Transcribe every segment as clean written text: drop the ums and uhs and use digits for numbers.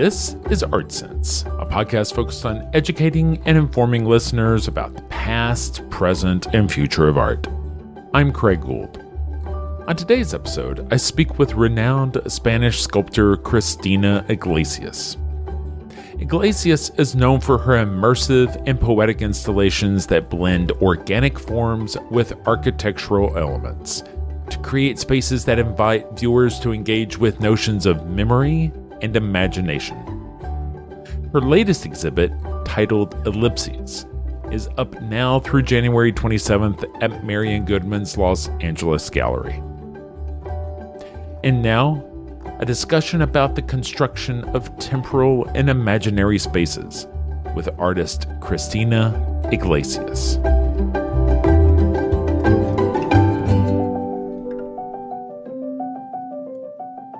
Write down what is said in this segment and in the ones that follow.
This is Art Sense, a podcast focused on educating and informing listeners about the past, present, and future of art. I'm Craig Gould. On today's episode, I speak with renowned Spanish sculptor Cristina Iglesias. Iglesias is known for her immersive and poetic installations that blend organic forms with architectural elements to create spaces that invite viewers to engage with notions of memory and imagination. Her latest exhibit, titled Ellipsis, is up now through January 27th at Marian Goodman's Los Angeles Gallery. And now, a discussion about the construction of temporal and imaginary spaces with artist Cristina Iglesias.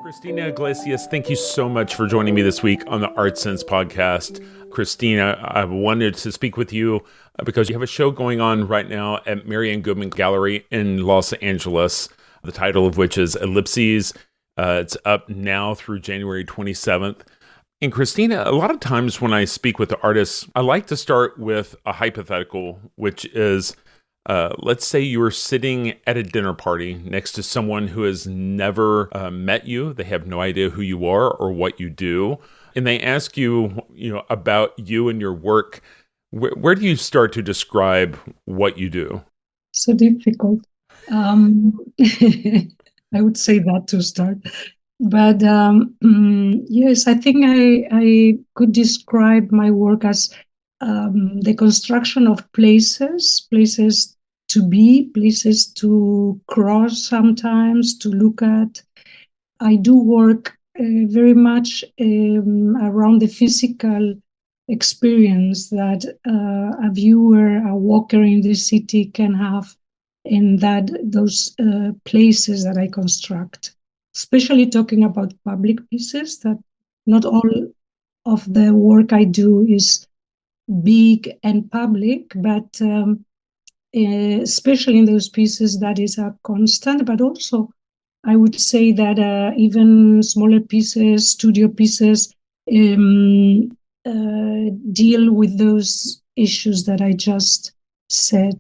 Cristina Iglesias, thank you so much for joining me this week on the Art Sense podcast. Cristina, I wanted to speak with you because you have a show going on right now at Marian Goodman Gallery in Los Angeles, the title of which is Ellipsis. It's up now through January 27th. And Cristina, a lot of times when I speak with the artists, I like to start with a hypothetical, which is, let's say you are sitting at a dinner party next to someone who has never met you. They have no idea who you are or what you do. And they ask you, about you and your work. Where do you start to describe what you do? So difficult. I would say that to start. But yes, I think I could describe my work as the construction of places to be, places to cross sometimes, to look at. I do work very much around the physical experience that a viewer, a walker in the city can have in those places that I construct, especially talking about public pieces, that not all of the work I do is big and public, but especially in those pieces that is a constant, but also I would say that even smaller pieces, studio pieces, deal with those issues that I just said,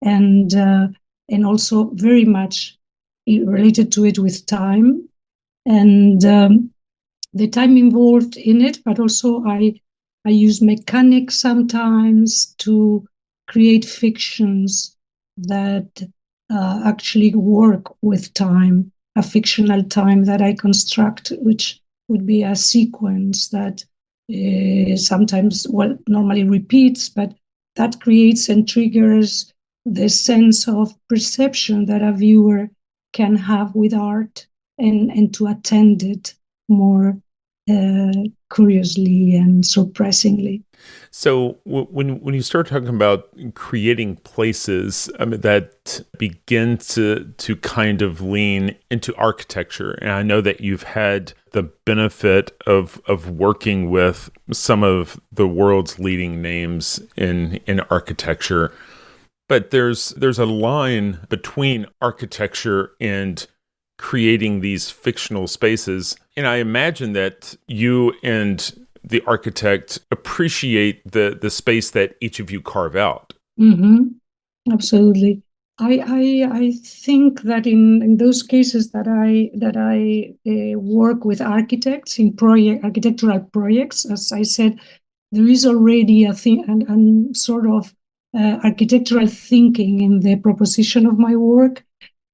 and also very much related to it with time and the time involved in it, but also I use mechanics sometimes to create fictions that actually work with time, a fictional time that I construct, which would be a sequence that sometimes, normally repeats, but that creates and triggers the sense of perception that a viewer can have with art and to attend it more curiously and surprisingly. So when you start talking about creating places, that begin to kind of lean into architecture. And I know that you've had the benefit of working with some of the world's leading names in architecture. But there's a line between architecture and creating these fictional spaces. And I imagine that you and the architect appreciate the space that each of you carve out. Mm-hmm. Absolutely. I think that in those cases that I work with architects in architectural projects, as I said, there is already a thing and sort of architectural thinking in the proposition of my work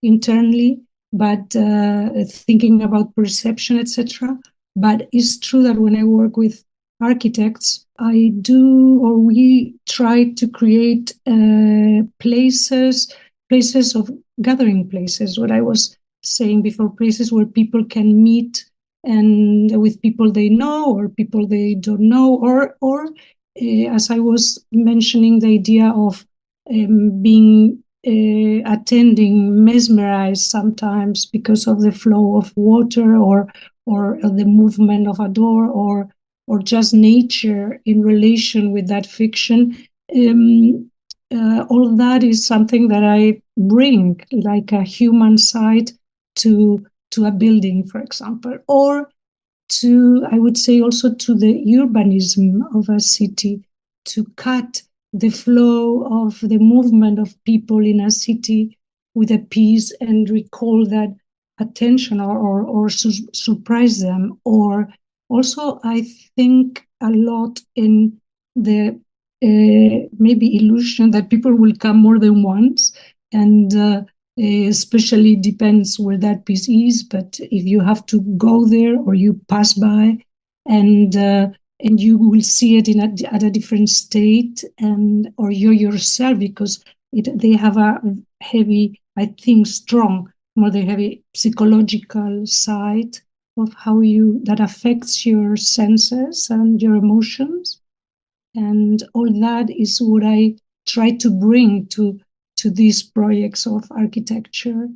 internally, but thinking about perception, etc. But it's true that when I work with architects, we try to create places of gathering places, what I was saying before, places where people can meet and with people they know or people they don't know, or as I was mentioning, the idea of being attending, mesmerized sometimes because of the flow of water or the movement of a door or just nature in relation with that fiction. All that is something that I bring, like a human side to a building, for example, or to, I would say, also to the urbanism of a city, to cut the flow of the movement of people in a city with a piece and recall that attention or surprise them. Or also, I think a lot in the maybe illusion that people will come more than once, and especially depends where that piece is. But if you have to go there or you pass by, and you will see it at a different state, and or you yourself, because they have a heavy, I think, strong, more the heavy psychological side of how that affects your senses and your emotions. And all that is what I try to bring to these projects of architecture.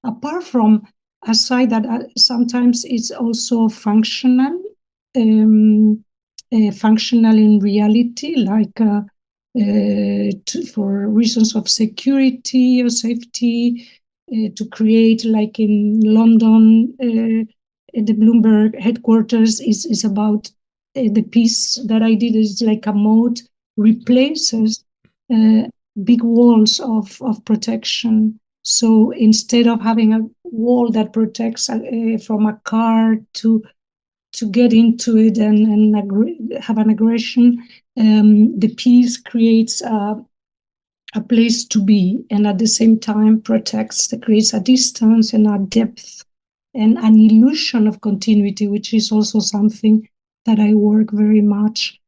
Apart from a side that sometimes it's also functional, functional in reality, like for reasons of security or safety, to create, like in London, the Bloomberg headquarters is about the piece that I did is like a moat replaces big walls of protection. So instead of having a wall that protects from a car to get into it and have an aggression, the piece creates a place to be, and at the same time creates a distance and a depth and an illusion of continuity, which is also something that I work very much,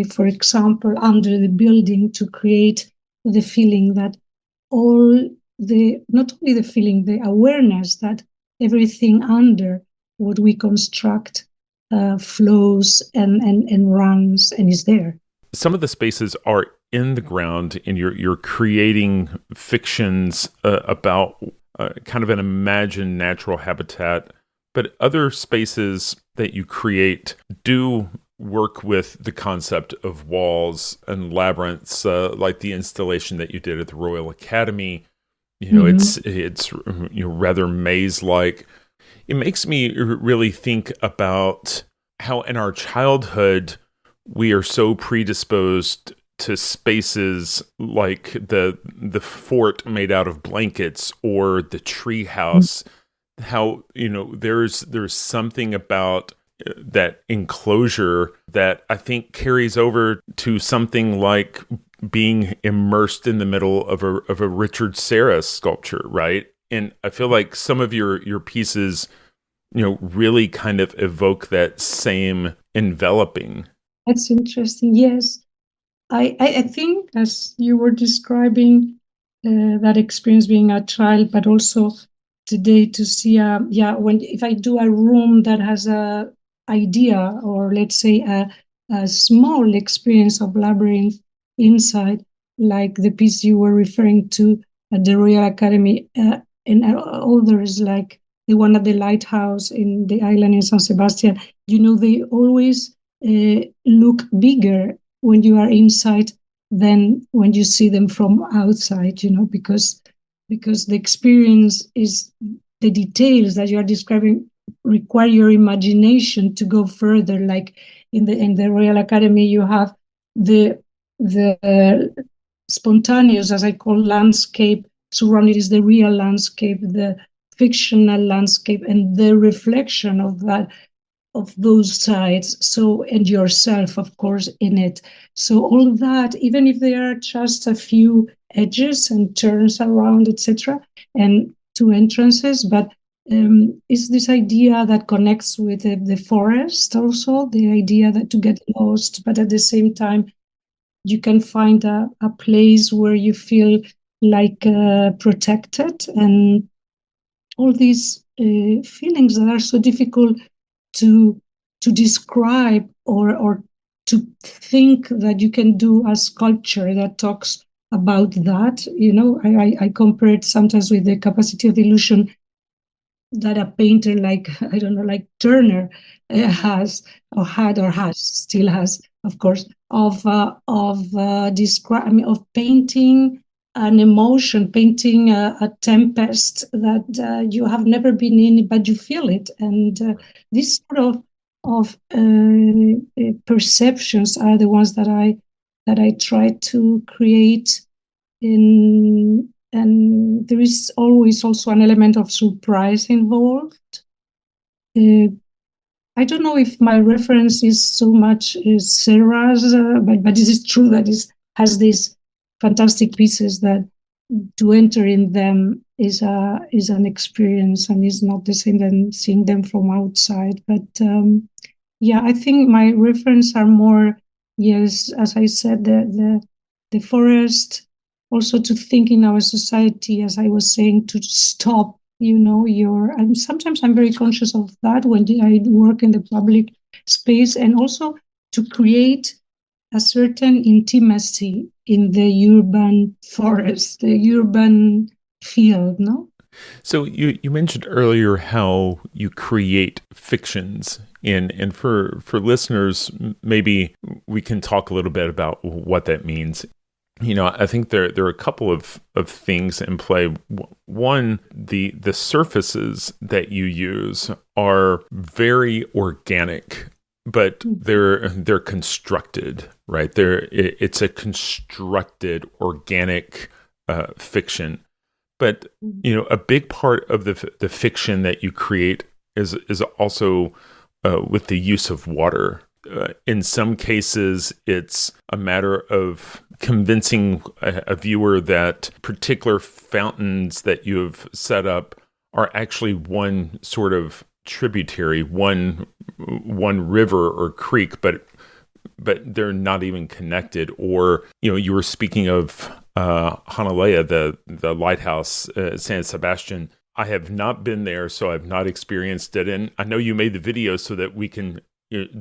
for example, under the building, to create the feeling that not only the feeling, the awareness that everything under what we construct flows and runs and is there. Some of the spaces are in the ground, and you're creating fictions about kind of an imagined natural habitat, but other spaces that you create do work with the concept of walls and labyrinths, like the installation that you did at the Royal Academy. It's rather maze-like. It makes me really think about how in our childhood we are so predisposed to spaces like the fort made out of blankets or the tree house. How there's something about that enclosure that I think carries over to something like being immersed in the middle of a Richard Serra sculpture, right? And I feel like some of your pieces, really kind of evoke that same enveloping. That's interesting. Yes, I think, as you were describing that experience being a child, but also today to see if I do a room that has a idea, or let's say a small experience of labyrinth inside, like the piece you were referring to at the Royal Academy, and others like the one at the lighthouse in the island in San Sebastian, they always look bigger when you are inside than when you see them from outside, because the experience is the details that you are describing require your imagination to go further. Like in the Royal Academy, you have the spontaneous, as I call, landscape surrounded is the real landscape, the fictional landscape, and the reflection of that, of those sides. So, and yourself, of course, in it. So all that, even if there are just a few edges and turns around, etc., and two entrances, but is this idea that connects with the forest also, the idea that to get lost, but at the same time, you can find a place where you feel like protected, and all these feelings that are so difficult to describe or to think that you can do a sculpture that talks about that. I compare it sometimes with the capacity of illusion that a painter like, I don't know, like Turner has, or had, or has, still has, of course, of painting an emotion, painting a tempest that you have never been in, but you feel it. And this sort of of perceptions are the ones that I try to create in, and there is always also an element of surprise involved. I don't know if my reference is so much Serra's, but it is true that it has these fantastic pieces that to enter in them is an experience and is not the same than seeing them from outside. But yeah, I think my reference are more, yes, as I said, the forest. Also to think in our society, as I was saying, to stop. Sometimes I'm very conscious of that when I work in the public space, and also to create a certain intimacy in the urban forest, the urban field, no? So you mentioned earlier how you create fictions, and for listeners, maybe we can talk a little bit about what that means. I think there are a couple of things in play. One, the surfaces that you use are very organic, but they're constructed, right? It's a constructed organic fiction. But a big part of the fiction that you create is also with the use of water. In some cases, it's a matter of convincing a viewer that particular fountains that you have set up are actually one sort of tributary, one river or creek, but they're not even connected. Or you were speaking of Hanalea, the lighthouse, San Sebastian. I have not been there, so I've not experienced it. And I know you made the video so that we can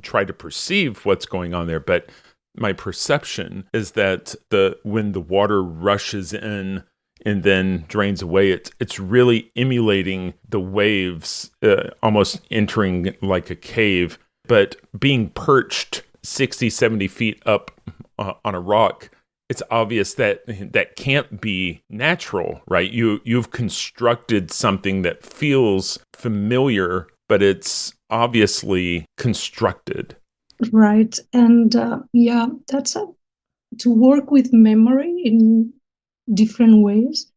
try to perceive what's going on there. But my perception is that when the water rushes in and then drains away, it's really emulating the waves, almost entering like a cave, but being perched 60, 70 feet up on a rock. It's obvious that can't be natural, right? You've constructed something that feels familiar, but it's obviously constructed. Right. And that's to work with memory in different ways.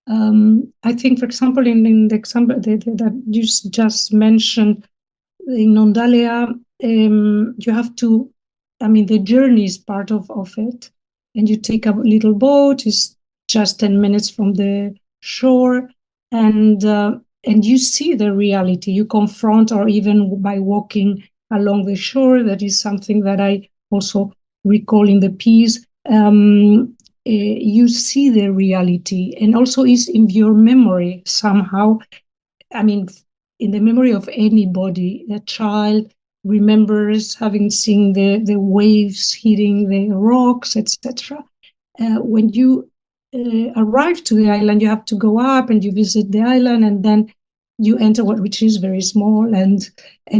I think, for example, in the example that you just mentioned, in Nondalea, you have to, the journey is part of it. And you take a little boat, it's just 10 minutes from the shore, and you see the reality. You confront, or even by walking along the shore, that is something that I also recall in the piece. You see the reality, and also is in your memory somehow. In the memory of anybody, a child remembers having seen the waves hitting the rocks, etc. When you arrive to the island, you have to go up and you visit the island, and then you enter which is very small, and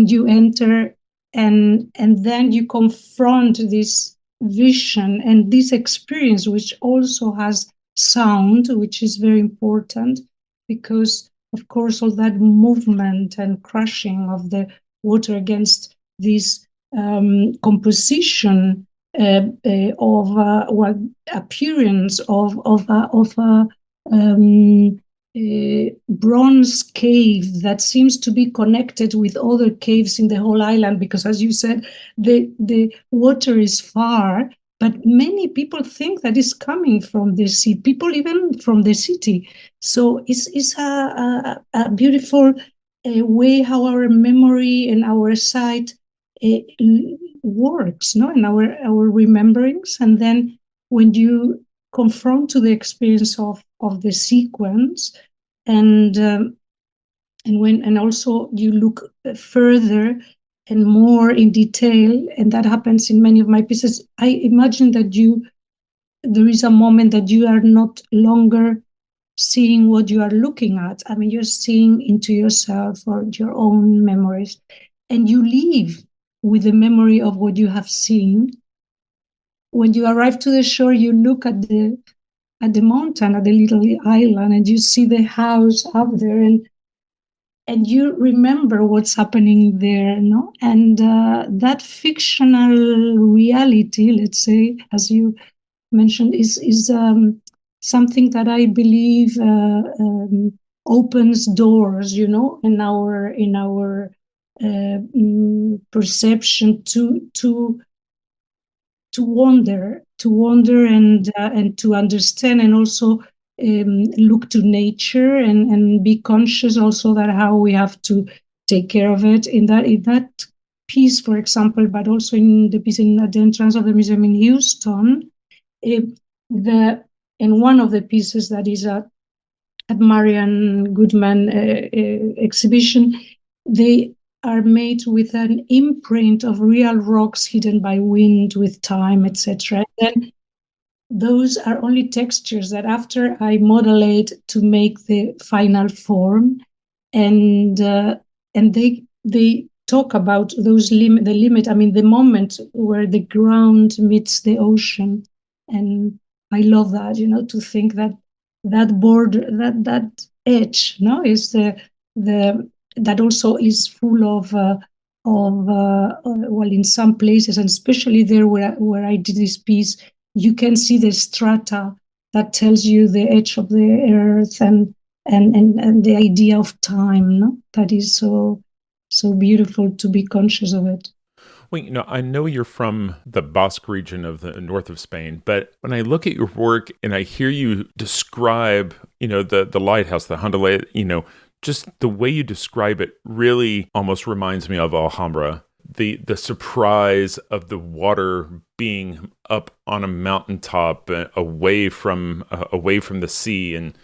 you enter, and then you confront this vision and this experience, which also has sound, which is very important, because of course all that movement and crashing of the water against this composition of what appearance of a bronze cave that seems to be connected with other caves in the whole island, because, as you said, the water is far, but many people think that it's coming from the sea, people even from the city. So it's a beautiful way how our memory and our sight works, no, and our rememberings. And then when you confront to the experience of the sequence, and also you look further and more in detail, and that happens in many of my pieces. I imagine that there is a moment that you are not longer seeing what you are looking at. You're seeing into yourself or your own memories, and you leave with the memory of what you have seen. When you arrive to the shore, you look at the mountain, at the little island, and you see the house up there, and and you remember what's happening there, no? And that fictional reality, let's say, as you mentioned, is something that I believe opens doors, in our perception to wonder and to understand, and also look to nature and be conscious also that how we have to take care of it in that piece, for example, but also in the piece at the entrance of the museum in Houston. In one of the pieces that is at Marian Goodman exhibition, they are made with an imprint of real rocks hidden by wind with time, etc. Then those are only textures that after I modulate to make the final form, and they talk about those the limit. I mean, the moment where the ground meets the ocean, and I love that. To think that border, that edge, no, is the that also is full of well, in some places, and especially there where I did this piece, you can see the strata that tells you the edge of the earth and the idea of time, no? That is so beautiful to be conscious of it. Well, I know you're from the Basque region of the north of Spain, but when I look at your work and I hear you describe, the lighthouse, the Honda, just the way you describe it really almost reminds me of Alhambra. The surprise of the water being up on a mountaintop, away from the sea, and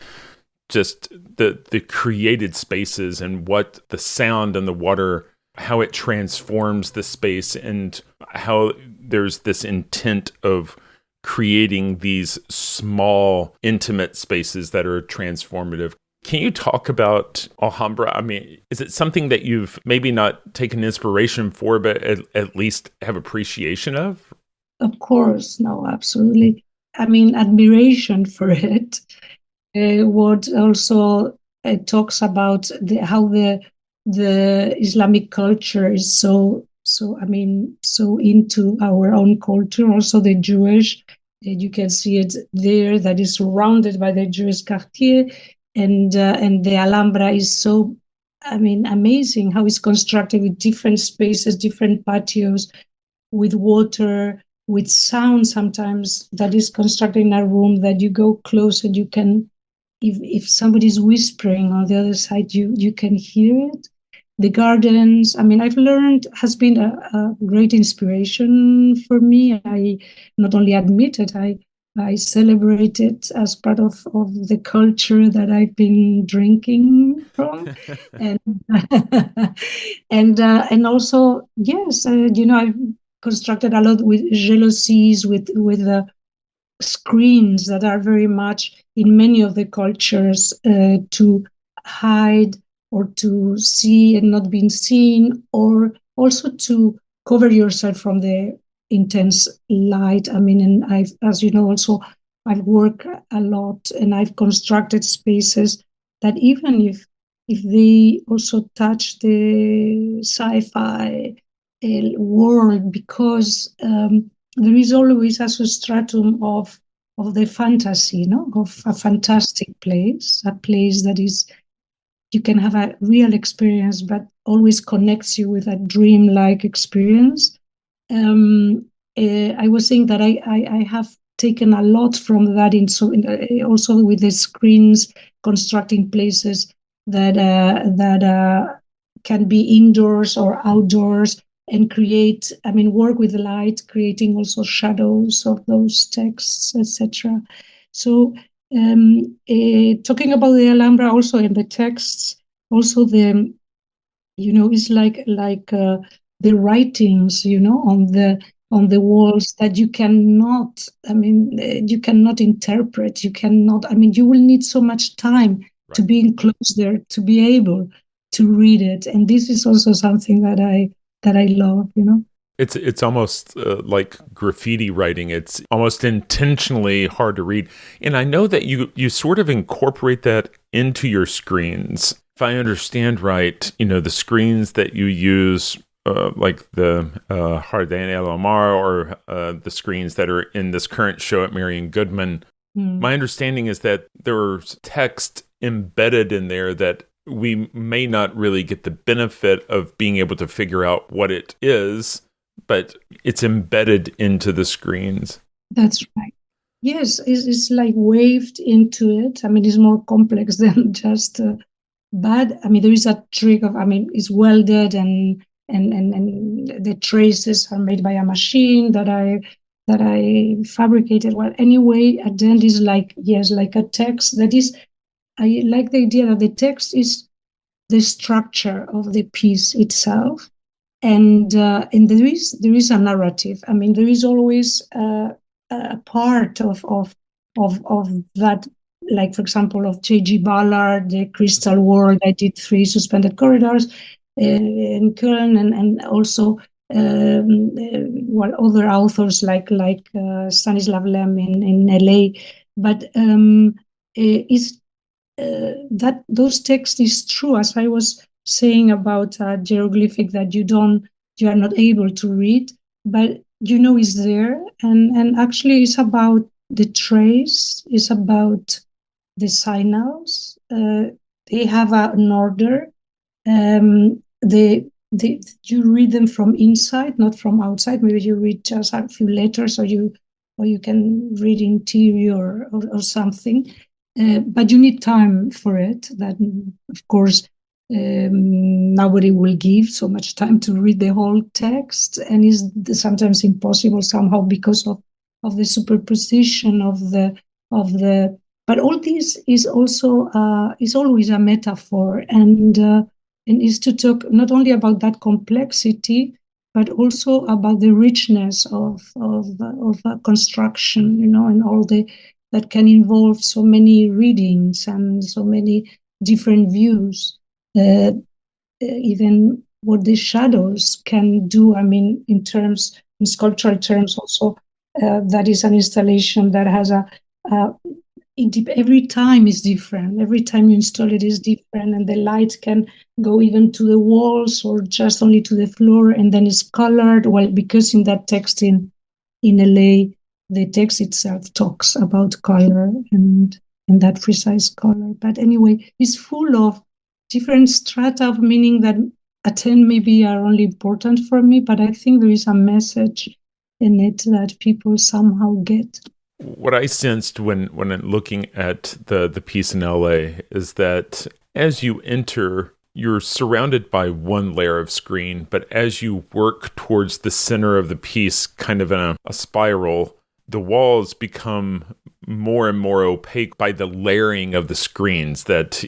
just the created spaces and what the sound and the water, how it transforms the space, and how there's this intent of creating these small, intimate spaces that are transformative. Can you talk about Alhambra? I mean, is it something that you've maybe not taken inspiration for, but at least have appreciation of? Of course, no, absolutely. I mean, admiration for it. What also talks about how the Islamic culture is so into our own culture. Also, the Jewish, you can see it there, that is surrounded by the Jewish quartier. And the Alhambra is so, amazing how it's constructed with different spaces, different patios, with water, with sound sometimes that is constructed in a room that you go close and you can, if somebody's whispering on the other side, you can hear it. The gardens, I've learned, has been a great inspiration for me. I not only admit it, I celebrate it as part of the culture that I've been drinking from, and and also, yes, I've constructed a lot with jalousies, with screens that are very much in many of the cultures to hide or to see and not being seen, or also to cover yourself from the intense light. And as you know, also I've worked a lot and I've constructed spaces that even if they also touch the sci-fi world, because there is always a substratum of the fantasy, of a fantastic place, a place that is, you can have a real experience, but always connects you with a dream-like experience. I was saying that I have taken a lot from that also with the screens, constructing places that can be indoors or outdoors, and create, work with the light, creating also shadows of those texts, etc. So talking about the Alhambra also in the texts, also the, it's like the writings, on the walls that you cannot, you cannot interpret, you cannot, you will need so much time to be enclosed there to be able to read it. And this is also something that I love, It's almost like graffiti writing. It's almost intentionally hard to read. And I know that you sort of incorporate that into your screens. if I understand right, the screens that you use, like the Headliner.app or the screens that are in this current show at Marian Goodman, my understanding is that there's text embedded in there that we may not really get the benefit of being able to figure out what it is, but it's embedded into the screens. That's right. Yes, it's like waved into it. I mean, it's more complex than just but I mean, there is a trick of, I mean, it's welded and the traces are made by a machine that I fabricated. Well, anyway, at the end is like, yes, like a text that is, I like the idea that the text is the structure of the piece itself. And there is a narrative. I mean, there is always a part of that, like, for example, of J.G. Ballard, The Crystal World. I did 3 Suspended Corridors in Köln, and also other authors like Stanislav Lem in LA. But is that those texts is true, as I was saying about hieroglyphic, that you are not able to read, but is there, and actually it's about the trace, it's about the signals. They have an order. You read them from inside, not from outside. Maybe you read just a few letters, or you can read interior or something. But you need time for it. That, of course, nobody will give so much time to read the whole text, and is sometimes impossible somehow because of the superposition of the. But all this is also is always a metaphor, and is to talk not only about that complexity, but also about the richness of construction, and all that can involve so many readings and so many different views. Even what the shadows can do. I mean, in sculptural terms, also that is an installation that has every time is different. Every time you install it is different, and the light can go even to the walls or just only to the floor, and then it's colored. Well, because in that text in LA, the text itself talks about color and that precise color. But anyway, it's full of different strata of meaning that at 10 maybe are only important for me, but I think there is a message in it that people somehow get. What I sensed when looking at the piece in LA is that as you enter, you're surrounded by one layer of screen, but as you work towards the center of the piece, kind of in a spiral, the walls become more and more opaque by the layering of the screens that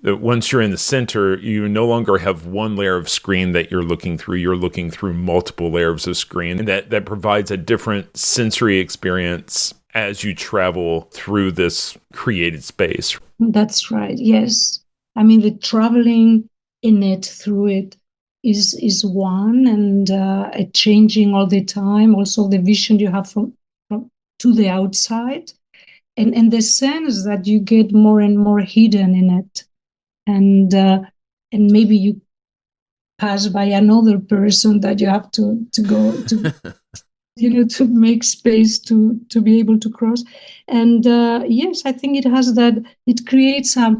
once you're in the center, you no longer have one layer of screen that you're looking through multiple layers of screen, and that provides a different sensory experience as you travel through this created space. That's right, yes. I mean, the traveling in it, through it, is one, and changing all the time. Also, the vision you have from to the outside, and the sense that you get more and more hidden in it, and maybe you pass by another person that you have to go to. To make space to be able to cross. And yes, I think it has that, it creates a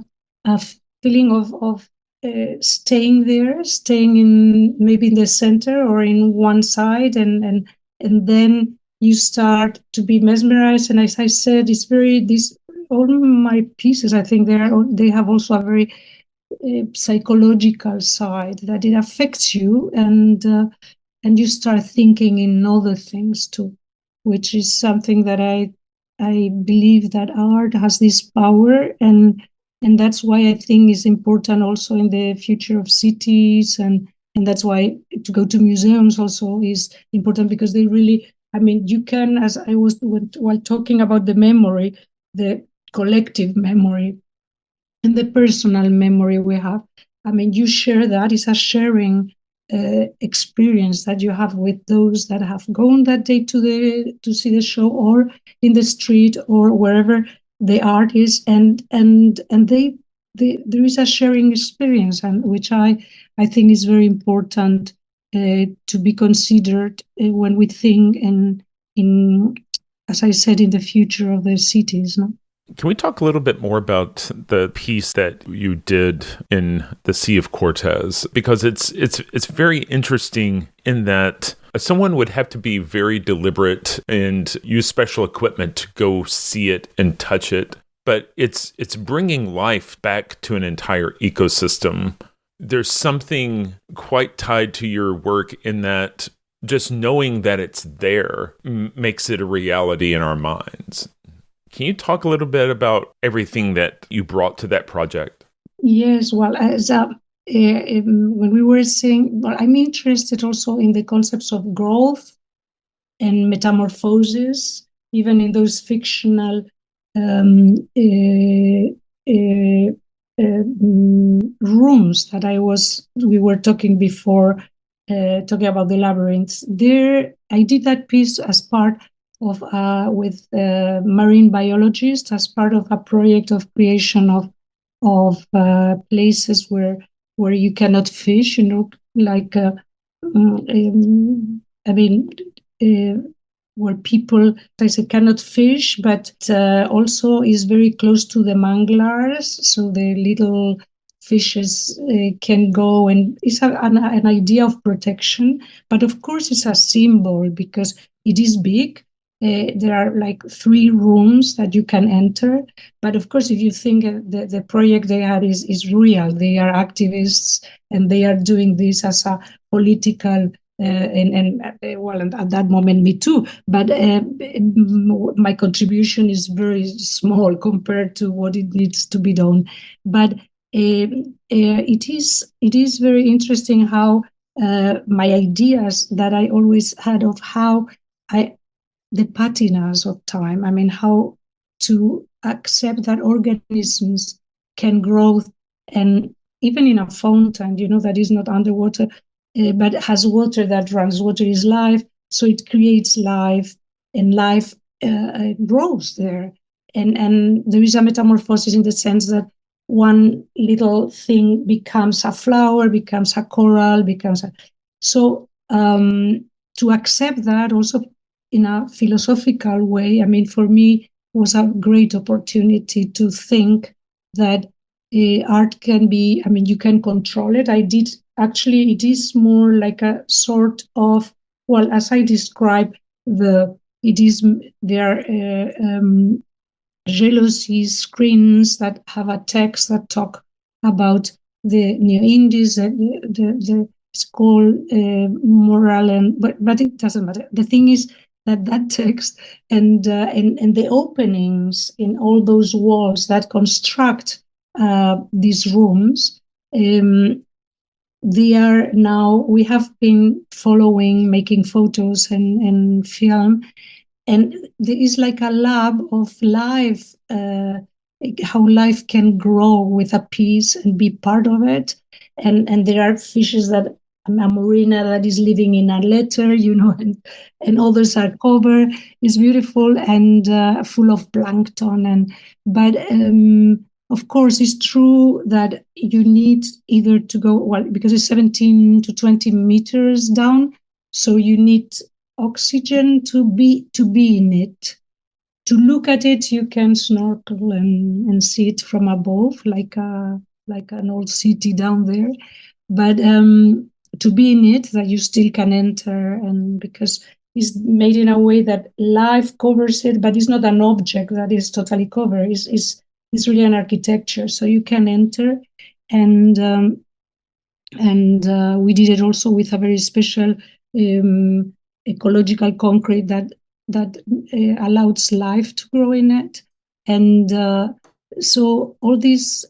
feeling of staying there, staying in maybe in the center or in one side, and then you start to be mesmerized. And as I said, it's all my pieces, I think they have also a very psychological side, that it affects you, and you start thinking in other things too, which is something that I believe that art has this power, and that's why I think it's important also in the future of cities, and that's why to go to museums also is important, because they really, I mean, you can, as I was while talking about the memory, the collective memory and the personal memory we have. I mean, you share that. It's a sharing experience that you have with those that have gone that day to see the show, or in the street, or wherever the art is, and they there is a sharing experience, and which I think is very important to be considered when we think in, as I said, in the future of the cities. No? Can we talk a little bit more about the piece that you did in the Sea of Cortez? Because it's very interesting in that someone would have to be very deliberate and use special equipment to go see it and touch it. But it's bringing life back to an entire ecosystem. There's something quite tied to your work in that just knowing that it's there makes it a reality in our minds. Can you talk a little bit about everything that you brought to that project? Yes, well, as when we were saying, well, I'm interested also in the concepts of growth and metamorphosis, even in those fictional rooms that we were talking before, talking about the labyrinths. There, I did that piece as part of with marine biologists, as part of a project of creation of places where you cannot fish, like where people, I say, cannot fish, but also is very close to the manglars, so the little fishes can go, and it's an idea of protection. But of course, it's a symbol because it is big. There are like 3 rooms that you can enter. But of course, if you think the project they had is real, they are activists and they are doing this as a political, and at that moment, me too. But my contribution is very small compared to what it needs to be done. But it is very interesting how my ideas that I always had of how the patinas of time, how to accept that organisms can grow, and even in a fountain, that is not underwater, but has water that runs. Water is life, so it creates life, and life grows there. And there is a metamorphosis in the sense that one little thing becomes a flower, becomes a coral, so to accept that also in a philosophical way, for me, was a great opportunity to think that art can be, you can control it. Actually, it is more like a sort of, well, as I described, there are jealousy screens that have a text that talk about the New Indies, the school moral, but it doesn't matter. The thing is that text and the openings in all those walls that construct these rooms, they are now, we have been following, making photos and film, and there is like a lab of life, how life can grow with a piece and be part of it. And there are fishes that, a marina that is living in a letter, and others are covered. It's beautiful and full of plankton. But of course, it's true that you need either to go, well, because it's 17 to 20 meters down, so you need oxygen to be in it. To look at it, you can snorkel and see it from above, like an old city down there. But to be in it, that you still can enter, and because it's made in a way that life covers it, but it's not an object that is totally covered. It's really an architecture, so you can enter, and we did it also with a very special ecological concrete that allows life to grow in it, and so all these.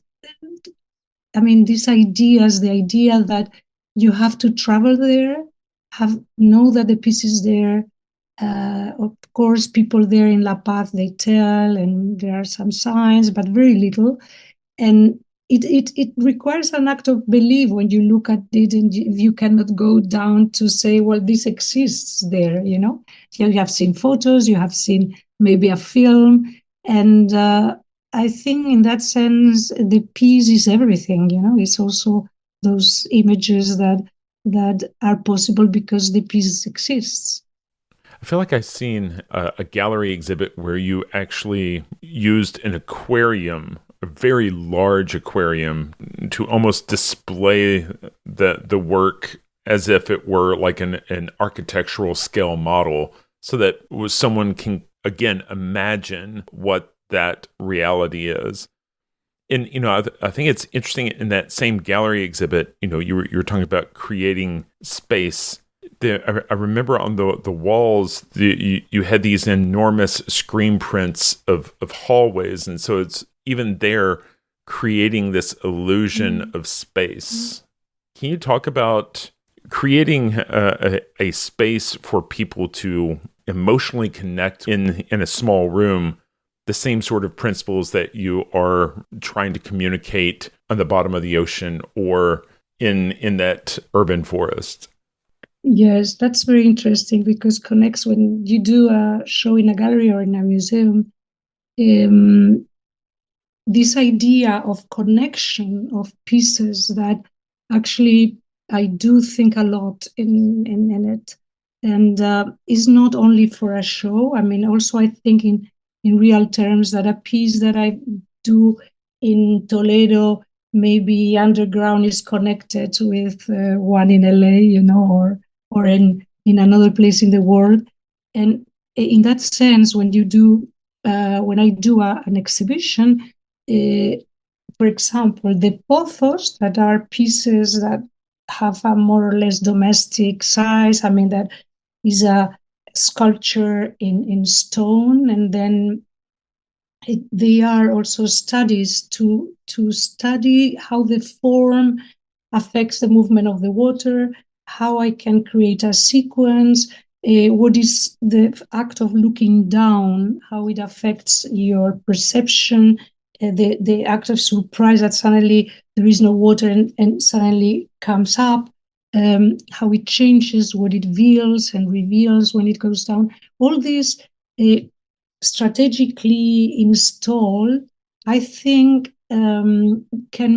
These ideas, the idea that you have to travel there, know that the piece is there. Of course, people there in La Paz, they tell, and there are some signs, but very little. And it requires an act of belief when you look at it, and you cannot go down to say, well, this exists there, You have seen photos, you have seen maybe a film, and I think in that sense, the piece is everything, it's also those images that are possible because the piece exists. I feel like I've seen a gallery exhibit where you actually used an aquarium, a very large aquarium, to almost display the work as if it were like an architectural scale model, so that someone can again imagine what that reality is. And I think it's interesting in that same gallery exhibit. You were talking about creating space. I remember on the walls, you had these enormous screen prints of hallways, and so it's even there creating this illusion of space. Can you talk about creating a space for people to emotionally connect in a small room, the same sort of principles that you are trying to communicate on the bottom of the ocean or in that urban forest? Yes, that's very interesting because connects when you do a show in a gallery or in a museum. This idea of connection of pieces that actually I do think a lot in it, and is not only for a show. I mean, also I think in real terms that a piece that I do in Toledo, maybe underground, is connected with one in LA, or in another place in the world. And in that sense, when I do an exhibition, for example, the pothos, that are pieces that have a more or less domestic size. I mean, that is a sculpture in stone, and then they are also studies to study how the form affects the movement of the water, how I can create a sequence, what is the act of looking down, how it affects your perception, the act of surprise that suddenly there is no water and suddenly comes up, how it changes, what it veils and reveals when it goes down. All these strategically installed, I think, can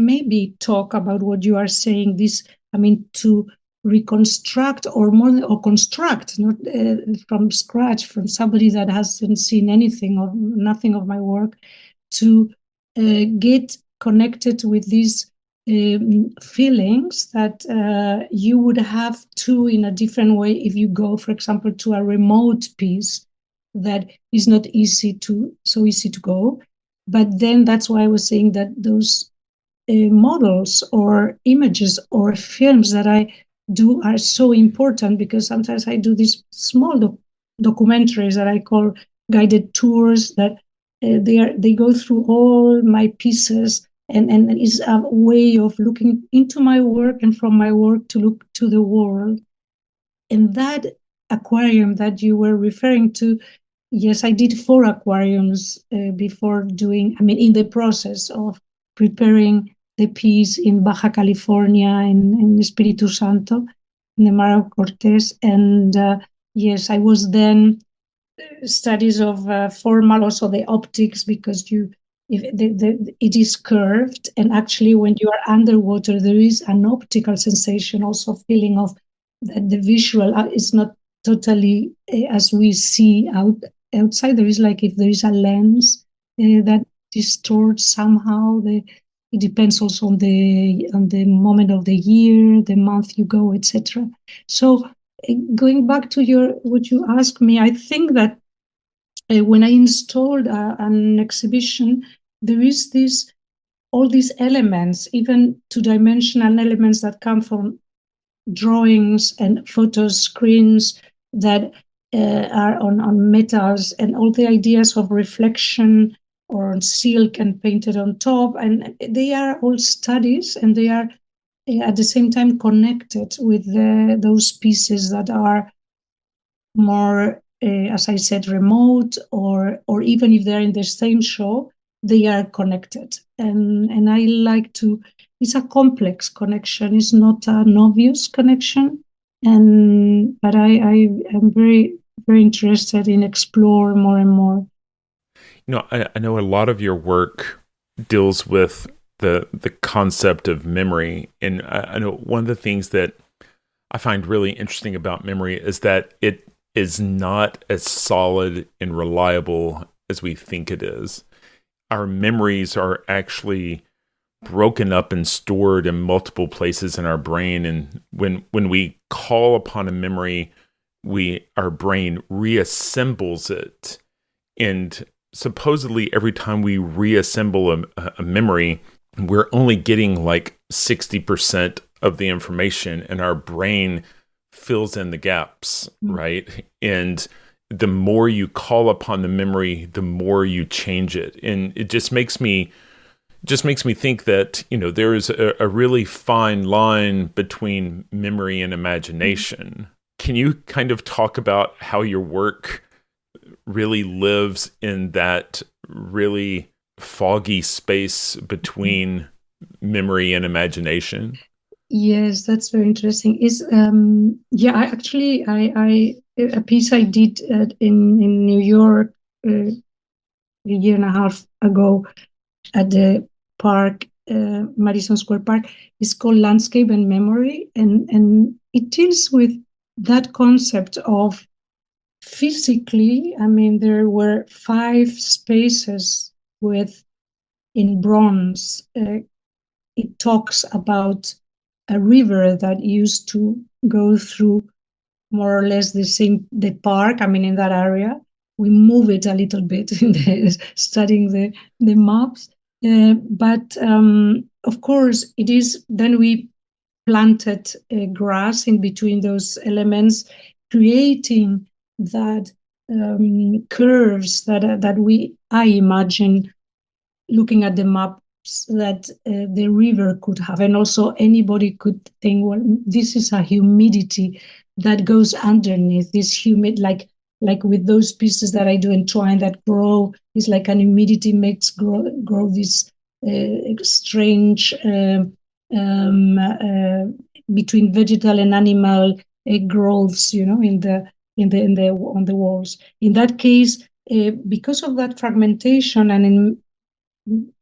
maybe talk about what you are saying. To reconstruct or construct, not from scratch, from somebody that hasn't seen anything or nothing of my work, to get connected with these feelings that you would have to in a different way if you go, for example, to a remote piece that is not so easy to go. But then that's why I was saying that those models or images or films that I do are so important, because sometimes I do these small documentaries that I call guided tours, that they go through all my pieces, and is a way of looking into my work and from my work to look to the world. And that aquarium that you were referring to, yes, I did 4 aquariums before in the process of preparing the piece in Baja California, in Espiritu Santo, in the Mar of Cortez. And yes, I was then studies of formal, also the optics, because it is curved, and actually when you are underwater, there is an optical sensation, also feeling of that the visual is not totally as we see outside. There is, like, if there is a lens that distorts somehow. It depends also on the moment of the year, the month you go, etc. So going back to what you asked me, I think that when I installed an exhibition, there is all these elements, even two-dimensional elements that come from drawings and photo screens that are on metals, and all the ideas of reflection or on silk and painted on top. And they are all studies, and they are at the same time connected with those pieces that are more, as I said, remote, or even if they're in the same show, they are connected. And I like to, it's a complex connection, it's not an obvious connection. But I am very, very interested in explore more and more. I know a lot of your work deals with the concept of memory. And I know one of the things that I find really interesting about memory is that it is not as solid and reliable as we think it is. Our memories are actually broken up and stored in multiple places in our brain. And when we call upon a memory, our brain reassembles it. And supposedly every time we reassemble a memory, we're only getting like 60% of the information, and our brain fills in the gaps, right? And the more you call upon the memory, the more you change it. And it just makes me think that, there is a really fine line between memory and imagination. Can you kind of talk about how your work really lives in that really foggy space between memory and imagination? Yes, that's very interesting. I a piece I did in New York a year and a half ago at the park, Madison Square Park, is called Landscape and Memory, and it deals with that concept of physically. I mean, there were 5 spaces in bronze. It talks about a river that used to go through more or less the park. I mean, in that area, we move it a little bit in studying the maps. But of course, it is. Then we planted grass in between those elements, creating that curves that I imagine looking at the maps that the river could have. And also anybody could think, well, this is a humidity that goes underneath this humid, like with those pieces that I do in twine that grow, is like an humidity makes grow this strange between vegetal and animal growths, on the walls. In that case, because of that fragmentation, and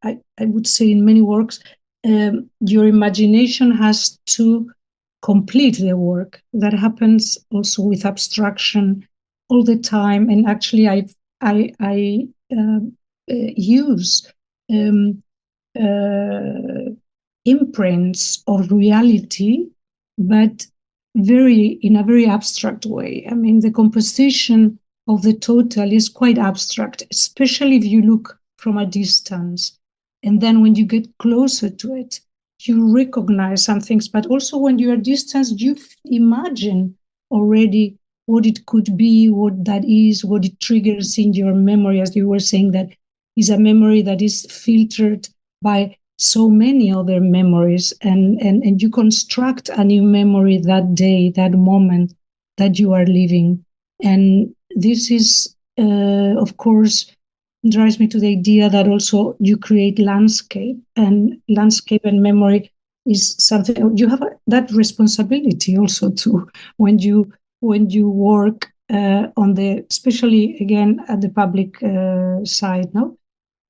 I would say in many works, your imagination has to complete the work. That happens also with abstraction all the time. And actually, I use imprints of reality, but in a very abstract way. I mean, the composition of the total is quite abstract, especially if you look from a distance. And then when you get closer to it, you recognize some things, but also when you are distant, you imagine already what it could be, what that is, what it triggers in your memory. As you were saying, that is a memory that is filtered by so many other memories, and you construct a new memory that day, that moment that you are living. And this is, of course, drives me to the idea that also you create landscape and memory is something you have that responsibility also to when you work on the, especially again at the public side, no,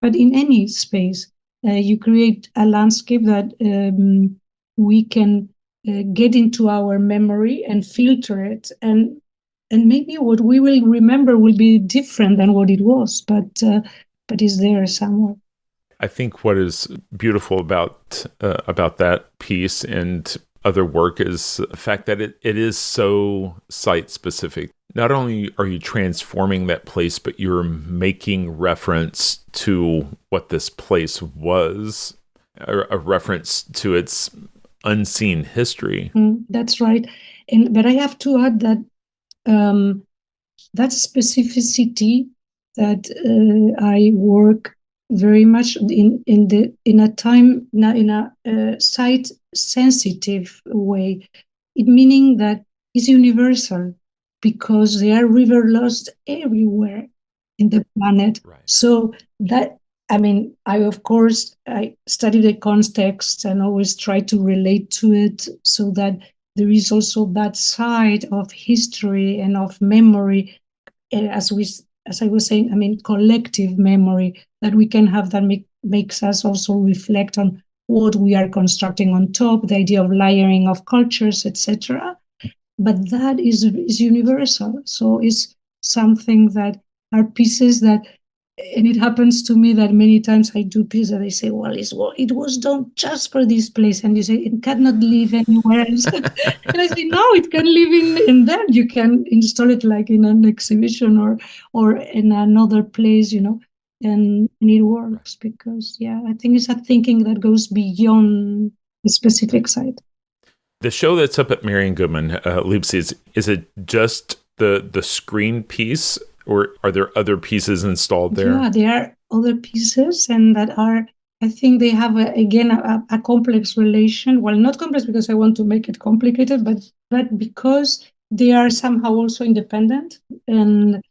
but in any space, you create a landscape that we can get into our memory and filter it, and maybe what we will remember will be different than what it was, but is there somewhere. I think what is beautiful about that piece and other work is the fact that it is so site specific. Not only are you transforming that place, but you're making reference to what this place was, a reference to its unseen history. That's right. But I have to add that that specificity that I work very much in a site sensitive way, it meaning that it's universal, because there are river lost everywhere in the planet. Right. So that, I mean, I study the context and always try to relate to it, so that there is also that side of history and of memory, as we as I was saying, I mean, collective memory that we can have that makes us also reflect on what we are constructing on top, the idea of layering of cultures, etc. But that is universal. So it's something that are pieces that, and it happens to me that many times I do pieces that I say, well, it was done just for this place. And you say, it cannot live anywhere else. And I say, no, it can live in that. You can install it like in an exhibition or in another place, and it works because, I think it's a thinking that goes beyond the specific site. The show that's up at Marian Goodman, Ellipsis, is it just the screen piece, or are there other pieces installed there? Yeah, there are other pieces, and that are, I think they have, a complex relation. Well, not complex because I want to make it complicated, but because they are somehow also independent. And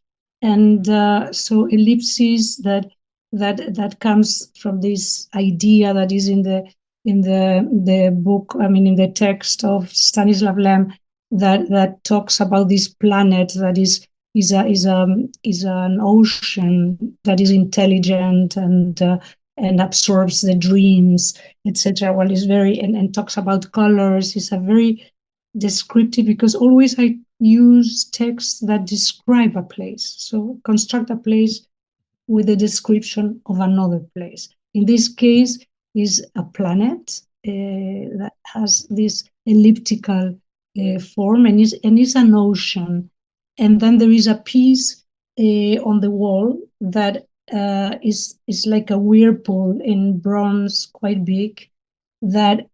so Ellipsis that comes from this idea that is in the book, I mean, in the text of Stanislav Lem, that talks about this planet that is an ocean that is intelligent and absorbs the dreams, etc. Well, it's very and talks about colors. It's a very descriptive, because always I use texts that describe a place. So construct a place with a description of another place. In this case, is a planet that has this elliptical form and is an ocean. And then there is a piece on the wall that is like a whirlpool in bronze, quite big, that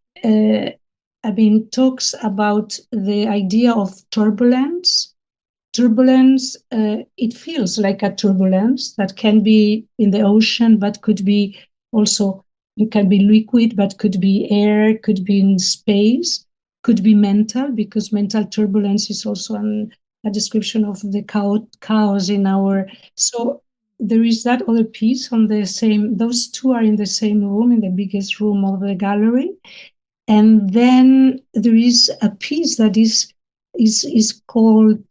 talks about the idea of turbulence. Turbulence, it feels like a turbulence that can be in the ocean, but could be also, it can be liquid, but could be air, could be in space, could be mental, because mental turbulence is also a description of the chaos in our. So there is that other piece on the same, those two are in the same room, in the biggest room of the gallery. And then there is a piece that is called,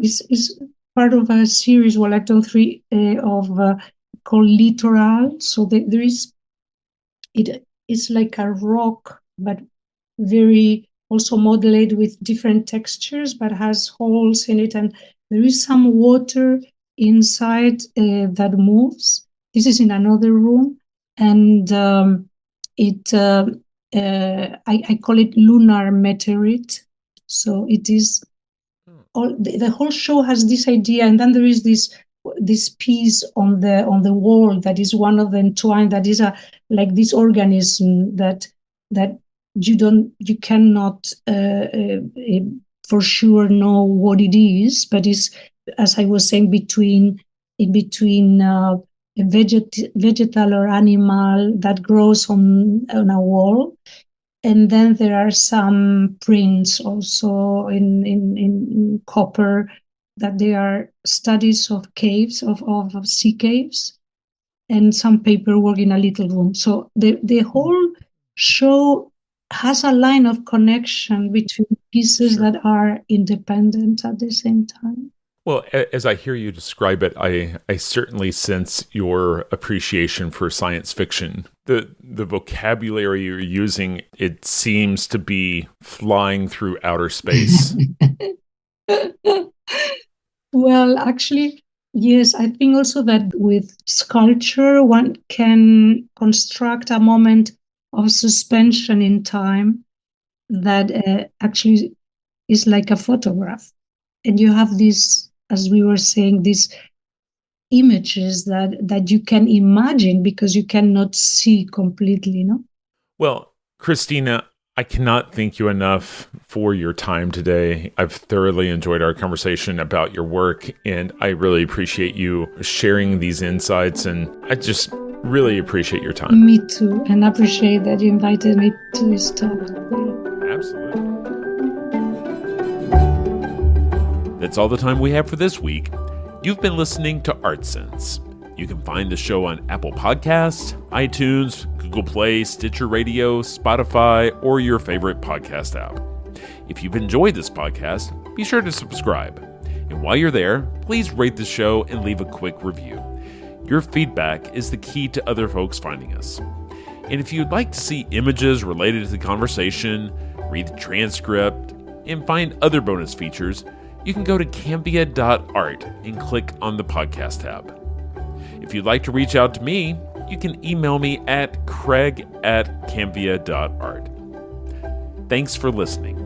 is part of a series, Act 3 called Littoral. So there is, it is like a rock, but very also modeled with different textures, but has holes in it, and there is some water inside that moves. This is in another room, and I call it lunar meteorite. So it is all the whole show has this idea, and then there is this piece on the wall that is one of the entwined, that is like this organism that you cannot for sure know what it is, but is, as I was saying, between a vegetal or animal that grows on a wall. And then there are some prints also in copper, that they are studies of caves, of sea caves, and some paperwork in a little room. So the whole show has a line of connection between pieces that are independent at the same time. Well, as I hear you describe it, I certainly sense your appreciation for science fiction. The vocabulary you're using, it seems to be flying through outer space. Well, actually, yes, I think also that with sculpture, one can construct a moment of suspension in time that actually is like a photograph. And you have this, as we were saying, these images that you can imagine because you cannot see completely, no? Well, Cristina, I cannot thank you enough for your time today. I've thoroughly enjoyed our conversation about your work, and I really appreciate you sharing these insights, and I just really appreciate your time. Me too, and appreciate that you invited me to this talk. Absolutely. That's all the time we have for this week. You've been listening to ArtSense. You can find the show on Apple Podcasts, iTunes, Google Play, Stitcher Radio, Spotify, or your favorite podcast app. If you've enjoyed this podcast, be sure to subscribe. And while you're there, please rate the show and leave a quick review. Your feedback is the key to other folks finding us. And if you'd like to see images related to the conversation, read the transcript, and find other bonus features, you can go to Cambia.art and click on the podcast tab. If you'd like to reach out to me, you can email me at craig@cambia.art. Thanks for listening.